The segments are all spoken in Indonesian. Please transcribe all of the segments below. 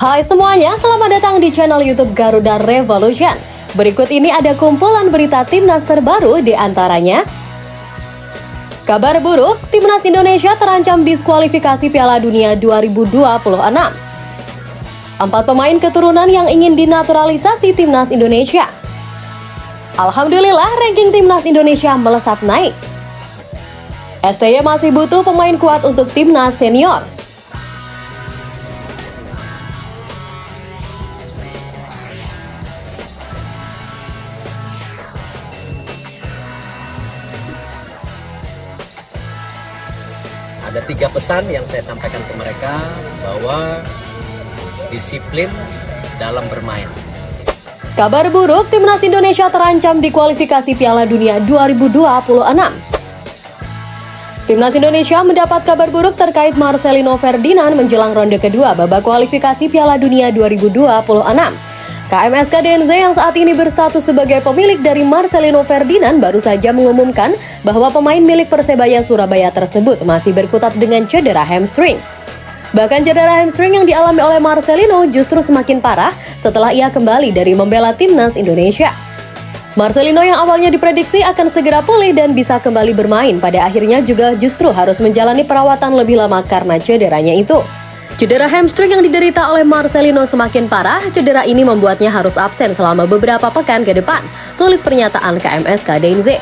Hai semuanya, selamat datang di channel YouTube Garuda Revolution. Berikut ini ada kumpulan berita timnas terbaru, di antaranya kabar buruk, timnas Indonesia terancam diskualifikasi Piala Dunia 2026. 4 pemain keturunan yang ingin dinaturalisasi timnas Indonesia. Alhamdulillah, ranking timnas Indonesia melesat naik. STY masih butuh pemain kuat untuk timnas senior. Ada 3 pesan yang saya sampaikan ke mereka, bahwa disiplin dalam bermain. Kabar buruk, timnas Indonesia terancam di kualifikasi Piala Dunia 2026. Timnas Indonesia mendapat kabar buruk terkait Marcelino Ferdinand menjelang ronde kedua babak kualifikasi Piala Dunia 2026. KMSK DNZ yang saat ini berstatus sebagai pemilik dari Marcelino Ferdinand baru saja mengumumkan bahwa pemain milik Persebaya Surabaya tersebut masih berkutat dengan cedera hamstring. Bahkan cedera hamstring yang dialami oleh Marcelino justru semakin parah setelah ia kembali dari membela timnas Indonesia. Marcelino yang awalnya diprediksi akan segera pulih dan bisa kembali bermain, pada akhirnya juga justru harus menjalani perawatan lebih lama karena cederanya itu. Cedera hamstring yang diderita oleh Marcelino semakin parah. Cedera ini membuatnya harus absen selama beberapa pekan ke depan, tulis pernyataan KMSK DNZ.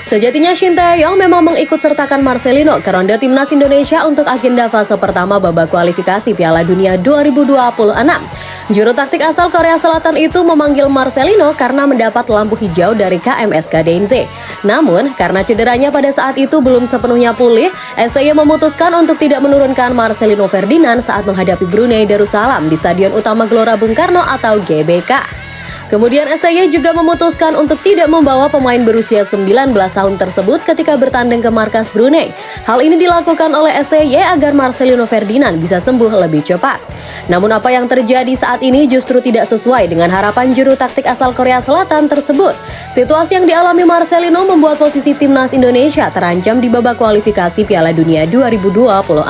Sejatinya Shin Tae-yong memang mengikut sertakan Marcelino ke ronde timnas Indonesia untuk agenda fase pertama babak kualifikasi Piala Dunia 2026. Juru taktik asal Korea Selatan itu memanggil Marcelino karena mendapat lampu hijau dari KMSK DNZ. Namun, karena cederanya pada saat itu belum sepenuhnya pulih, STY memutuskan untuk tidak menurunkan Marcelino Ferdinand saat menghadapi Brunei Darussalam di Stadion Utama Gelora Bung Karno atau GBK. Kemudian STY juga memutuskan untuk tidak membawa pemain berusia 19 tahun tersebut ketika bertanding ke markas Brunei. Hal ini dilakukan oleh STY agar Marcelino Ferdinand bisa sembuh lebih cepat. Namun apa yang terjadi saat ini justru tidak sesuai dengan harapan juru taktik asal Korea Selatan tersebut. Situasi yang dialami Marcelino membuat posisi timnas Indonesia terancam di babak kualifikasi Piala Dunia 2026.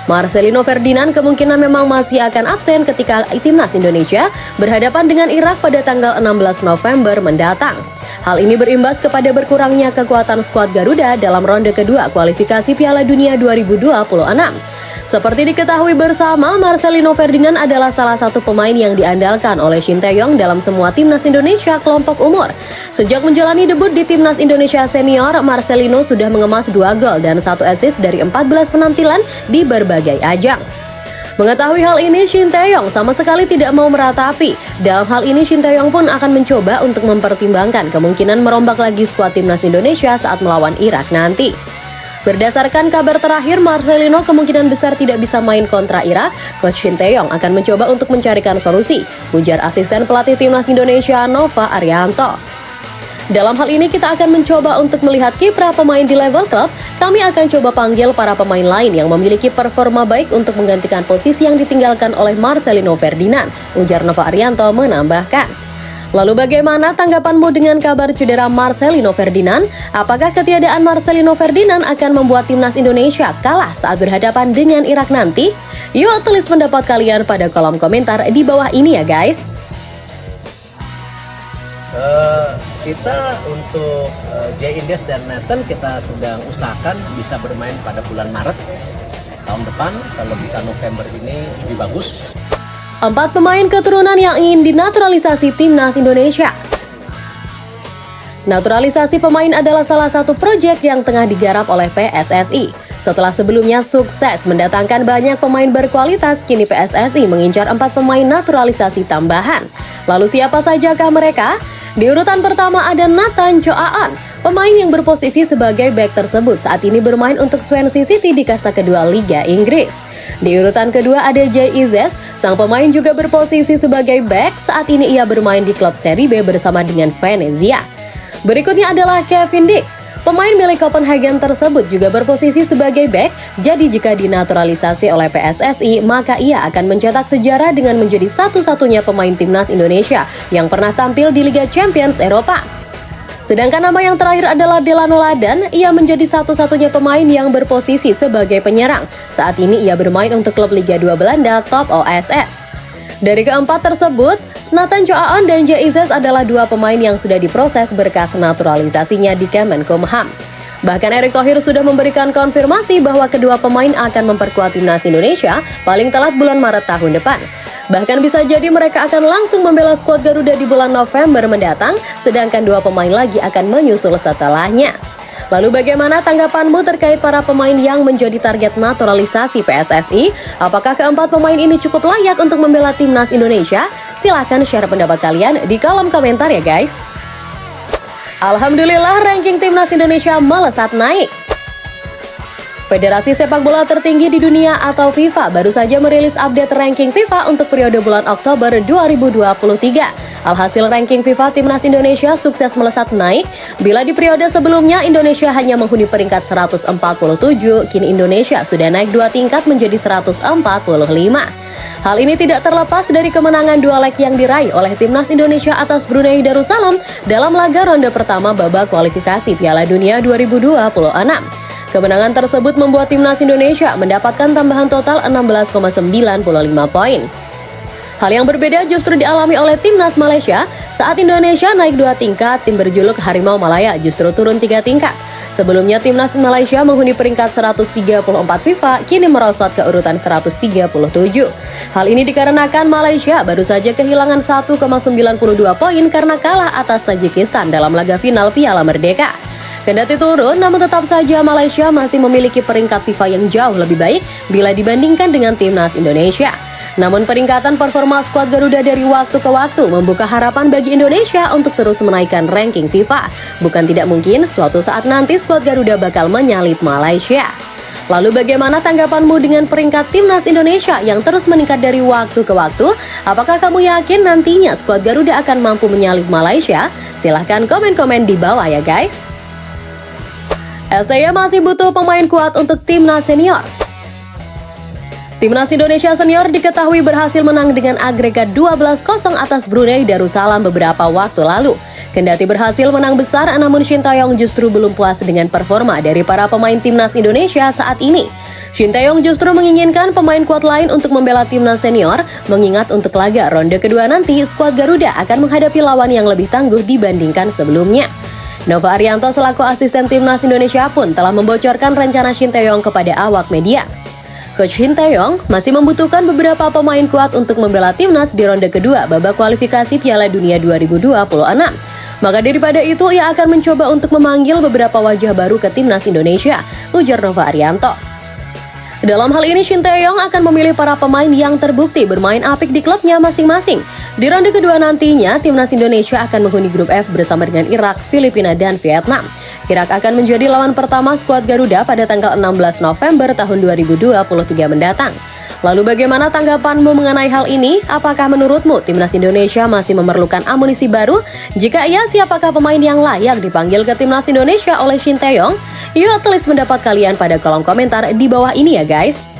Marcelino Ferdinand kemungkinan memang masih akan absen ketika timnas Indonesia berhadapan dengan Irak pada tanggal 16 November mendatang. Hal ini berimbas kepada berkurangnya kekuatan skuad Garuda dalam ronde kedua kualifikasi Piala Dunia 2026. Seperti diketahui bersama, Marcelino Ferdinand adalah salah satu pemain yang diandalkan oleh Shin Tae-yong dalam semua timnas Indonesia kelompok umur. Sejak menjalani debut di timnas Indonesia senior, Marcelino sudah mengemas 2 gol dan 1 assist dari 14 penampilan di berbagai ajang. Mengetahui hal ini, Shin Tae-yong sama sekali tidak mau meratapi. Dalam hal ini, Shin Tae-yong pun akan mencoba untuk mempertimbangkan kemungkinan merombak lagi skuad timnas Indonesia saat melawan Irak nanti. Berdasarkan kabar terakhir, Marcelino kemungkinan besar tidak bisa main kontra Irak. Coach Shin Tae-yong akan mencoba untuk mencarikan solusi, ujar asisten pelatih timnas Indonesia Nova Arianto. Dalam hal ini kita akan mencoba untuk melihat kiprah pemain di level klub. Kami akan coba panggil para pemain lain yang memiliki performa baik untuk menggantikan posisi yang ditinggalkan oleh Marcelino Ferdinand, ujar Nova Arianto menambahkan. Lalu bagaimana tanggapanmu dengan kabar cedera Marcelino Ferdinand? Apakah ketiadaan Marcelino Ferdinand akan membuat timnas Indonesia kalah saat berhadapan dengan Irak nanti? Yuk tulis pendapat kalian pada kolom komentar di bawah ini ya guys. Kita untuk Jay Indies dan Nathan kita sedang usahakan bisa bermain pada bulan Maret tahun depan. Kalau bisa November ini lebih bagus. 4 pemain keturunan yang ingin dinaturalisasi timnas Indonesia. Naturalisasi pemain adalah salah satu proyek yang tengah digarap oleh PSSI. Setelah sebelumnya sukses mendatangkan banyak pemain berkualitas, kini PSSI mengincar 4 pemain naturalisasi tambahan. Lalu siapa sajakah mereka? Di urutan pertama ada Nathan Choa-an. Pemain yang berposisi sebagai bek tersebut saat ini bermain untuk Swansea City di kasta kedua Liga Inggris. Di urutan kedua ada Jay Izes, sang pemain juga berposisi sebagai bek, saat ini ia bermain di klub Serie B bersama dengan Venezia. Berikutnya adalah Kevin Dix. Pemain milik Copenhagen tersebut juga berposisi sebagai bek, jadi jika dinaturalisasi oleh PSSI, maka ia akan mencetak sejarah dengan menjadi satu-satunya pemain timnas Indonesia yang pernah tampil di Liga Champions Eropa. Sedangkan nama yang terakhir adalah Delano Ladan, ia menjadi satu-satunya pemain yang berposisi sebagai penyerang. Saat ini ia bermain untuk klub Liga 2 Belanda Top OSS. Dari keempat tersebut, Nathan Choaon dan Jay Izes adalah dua pemain yang sudah diproses berkas naturalisasinya di Kemenkumham. Bahkan Erick Thohir sudah memberikan konfirmasi bahwa kedua pemain akan memperkuat timnas Indonesia paling telat bulan Maret tahun depan. Bahkan bisa jadi mereka akan langsung membela skuad Garuda di bulan November mendatang, sedangkan dua pemain lagi akan menyusul setelahnya. Lalu bagaimana tanggapanmu terkait para pemain yang menjadi target naturalisasi PSSI? Apakah keempat pemain ini cukup layak untuk membela timnas Indonesia? Silahkan share pendapat kalian di kolom komentar ya guys. Alhamdulillah ranking timnas Indonesia melesat naik. Federasi sepak bola tertinggi di dunia atau FIFA baru saja merilis update ranking FIFA untuk periode bulan Oktober 2023. Alhasil ranking FIFA timnas Indonesia sukses melesat naik. Bila di periode sebelumnya Indonesia hanya menghuni peringkat 147, kini Indonesia sudah naik 2 tingkat menjadi 145. Hal ini tidak terlepas dari kemenangan 2 leg yang diraih oleh timnas Indonesia atas Brunei Darussalam dalam laga ronde pertama babak kualifikasi Piala Dunia 2026. Kemenangan tersebut membuat timnas Indonesia mendapatkan tambahan total 16,95 poin. Hal yang berbeda justru dialami oleh timnas Malaysia. Saat Indonesia naik 2 tingkat, tim berjuluk Harimau Malaya justru turun 3 tingkat. Sebelumnya timnas Malaysia menghuni peringkat 134 FIFA, kini merosot ke urutan 137. Hal ini dikarenakan Malaysia baru saja kehilangan 1,92 poin karena kalah atas Tajikistan dalam laga final Piala Merdeka. Kendati turun, namun tetap saja Malaysia masih memiliki peringkat FIFA yang jauh lebih baik bila dibandingkan dengan timnas Indonesia. Namun peningkatan performa skuad Garuda dari waktu ke waktu membuka harapan bagi Indonesia untuk terus menaikkan ranking FIFA. Bukan tidak mungkin suatu saat nanti skuad Garuda bakal menyalip Malaysia. Lalu bagaimana tanggapanmu dengan peringkat timnas Indonesia yang terus meningkat dari waktu ke waktu? Apakah kamu yakin nantinya skuad Garuda akan mampu menyalip Malaysia? Silahkan komen-komen di bawah ya guys. STY masih butuh pemain kuat untuk timnas senior. Timnas Indonesia senior diketahui berhasil menang dengan agregat 12-0 atas Brunei Darussalam beberapa waktu lalu. Kendati berhasil menang besar, namun Shin Tae-yong justru belum puas dengan performa dari para pemain timnas Indonesia saat ini. Shin Tae-yong justru menginginkan pemain kuat lain untuk membela timnas senior, mengingat untuk laga ronde kedua nanti, skuad Garuda akan menghadapi lawan yang lebih tangguh dibandingkan sebelumnya. Nova Arianto selaku asisten timnas Indonesia pun telah membocorkan rencana Shin Tae-yong kepada awak media. Coach Shin Tae-yong masih membutuhkan beberapa pemain kuat untuk membela timnas di ronde kedua babak kualifikasi Piala Dunia 2026. Maka daripada itu, ia akan mencoba untuk memanggil beberapa wajah baru ke timnas Indonesia, ujar Nova Arianto. Dalam hal ini, Shin Tae-yong akan memilih para pemain yang terbukti bermain apik di klubnya masing-masing. Di ronde kedua nantinya, timnas Indonesia akan menghuni grup F bersama dengan Irak, Filipina, dan Vietnam. Irak akan menjadi lawan pertama skuad Garuda pada tanggal 16 November tahun 2023 mendatang. Lalu bagaimana tanggapanmu mengenai hal ini? Apakah menurutmu timnas Indonesia masih memerlukan amunisi baru? Jika iya, siapakah pemain yang layak dipanggil ke timnas Indonesia oleh Shin Tae-yong? Yuk tulis pendapat kalian pada kolom komentar di bawah ini ya guys.